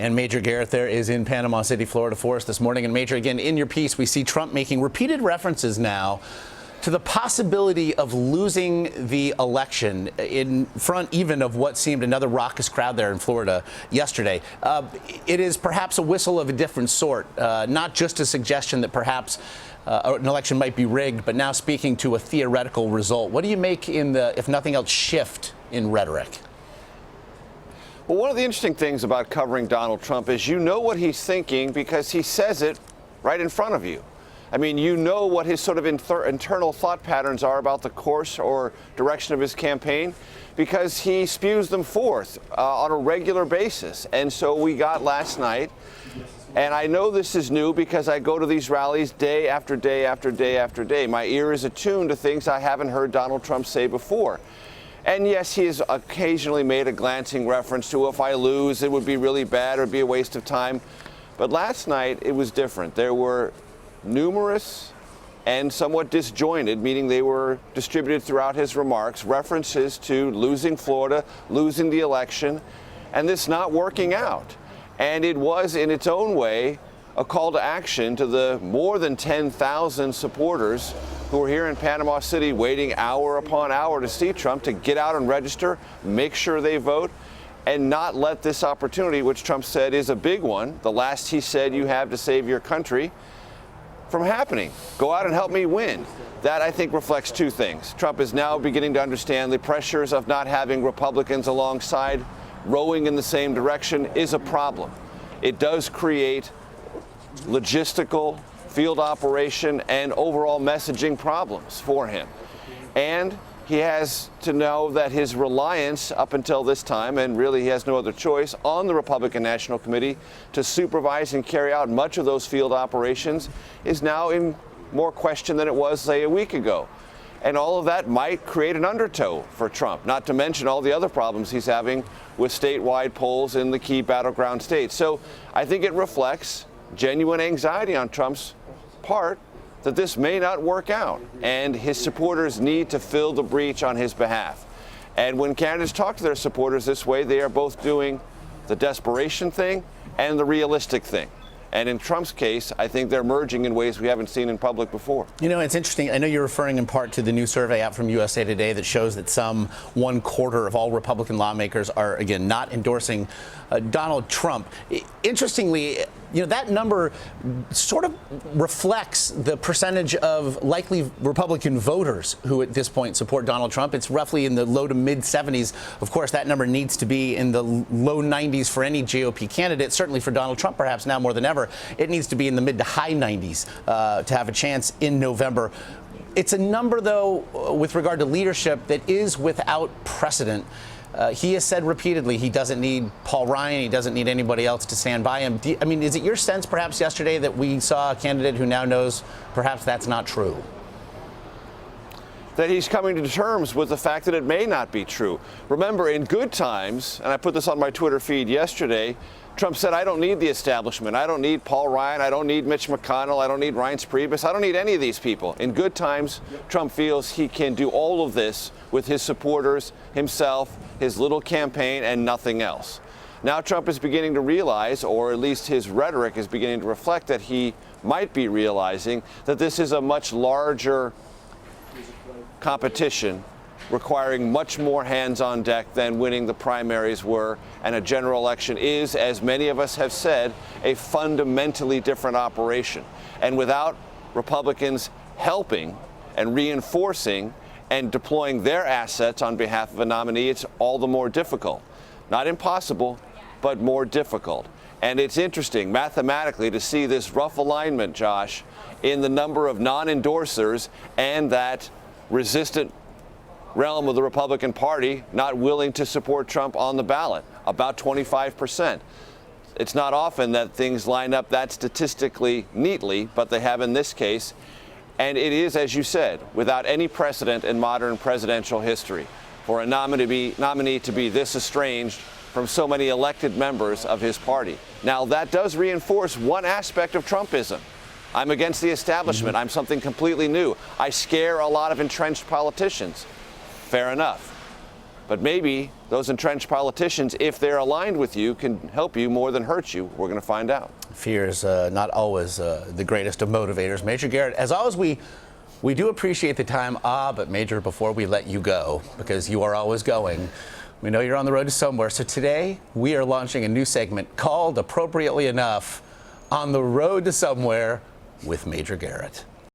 And Major Garrett there is in Panama City, Florida for us this morning. And Major, again, in your piece, we see Trump making repeated references now to the possibility of losing the election in front even of what seemed another raucous crowd there in Florida yesterday. It is perhaps a whistle of a different sort, not just a suggestion that perhaps an election might be rigged, but now speaking to a theoretical result. What do you make in the, if nothing else, shift in rhetoric? Well, one of the interesting things about covering Donald Trump is you know what he's thinking because he says it right in front of you. I mean, you know what his sort of internal thought patterns are about the course or direction of his campaign because he spews them forth on a regular basis. And so we got last night, and I know this is new because I go to these rallies day after day after day after day. My ear is attuned to things I haven't heard Donald Trump say before. And yes, he has occasionally made a glancing reference to if I lose, it would be really bad or be a waste of time. But last night, it was different. There were numerous and somewhat disjointed, meaning they were distributed throughout his remarks, references to losing Florida, losing the election, and this not working out. And it was, in its own way, a call to action to the more than 10,000 supporters who are here in Panama City waiting hour upon hour to see Trump, to get out and register, make sure they vote, and not let this opportunity, which Trump said is a big one, the last he said you have to save your country, from happening. Go out and help me win. That, I think, reflects two things. Trump is now beginning to understand the pressures of not having Republicans alongside rowing in the same direction is a problem. It does create logistical, field operation, and overall messaging problems for him. And he has to know that his reliance up until this time, and really he has no other choice, on the Republican National Committee to supervise and carry out much of those field operations is now in more question than it was, say, a week ago. And all of that might create an undertow for Trump, not to mention all the other problems he's having with statewide polls in the key battleground states. So I think it reflects genuine anxiety on Trump's part that this may not work out, and his supporters need to fill the breach on his behalf. And when candidates talk to their supporters this way, they are both doing the desperation thing and the realistic thing. And in Trump's case, I think they're merging in ways we haven't seen in public before. You know, it's interesting. I know you're referring in part to the new survey out from USA Today that shows that some 1/4 of all Republican lawmakers are, again, not endorsing Donald Trump. Interestingly, you know, that number sort of reflects the percentage of likely Republican voters who at this point support Donald Trump. It's roughly in the low to mid 70s. Of course, that number needs to be in the low 90s for any GOP candidate, certainly for Donald Trump, perhaps now more than ever. It needs to be in the mid to high 90s to have a chance in November. It's a number, though, with regard to leadership that is without precedent. He has said repeatedly he doesn't need Paul Ryan, he doesn't need anybody else to stand by him. I mean, is it your sense perhaps yesterday that we saw a candidate who now knows perhaps that's not true? That he's coming to terms with the fact that it may not be true. Remember, in good times, and I put this on my Twitter feed yesterday, Trump said, I don't need the establishment. I don't need Paul Ryan. I don't need Mitch McConnell. I don't need Reince Priebus. I don't need any of these people. In good times, Trump feels he can do all of this with his supporters, himself, his little campaign, and nothing else. Now Trump is beginning to realize, or at least his rhetoric is beginning to reflect, that he might be realizing that this is a much larger competition requiring much more hands on deck than winning the primaries were, and a general election is, as many of us have said, a fundamentally different operation. And without Republicans helping and reinforcing and deploying their assets on behalf of a nominee, it's all the more difficult. Not impossible, but more difficult. And it's interesting mathematically to see this rough alignment, Josh, in the number of non-endorsers and that resistant realm of the Republican Party not willing to support Trump on the ballot, about 25%. It's not often that things line up that statistically neatly, but they have in this case. And it is, as you said, without any precedent in modern presidential history for a nominee to be this estranged from so many elected members of his party. Now, that does reinforce one aspect of Trumpism. I'm against the establishment. I'm something completely new. I scare a lot of entrenched politicians. Fair enough. But maybe those entrenched politicians, if they're aligned with you, can help you more than hurt you. We're going to find out. Fear is not always the greatest of motivators. Major Garrett, as always, we do appreciate the time. But Major, before we let you go, because you are always going, we know you're on the road to somewhere. So today we are launching a new segment called, appropriately enough, On the Road to Somewhere with Major Garrett.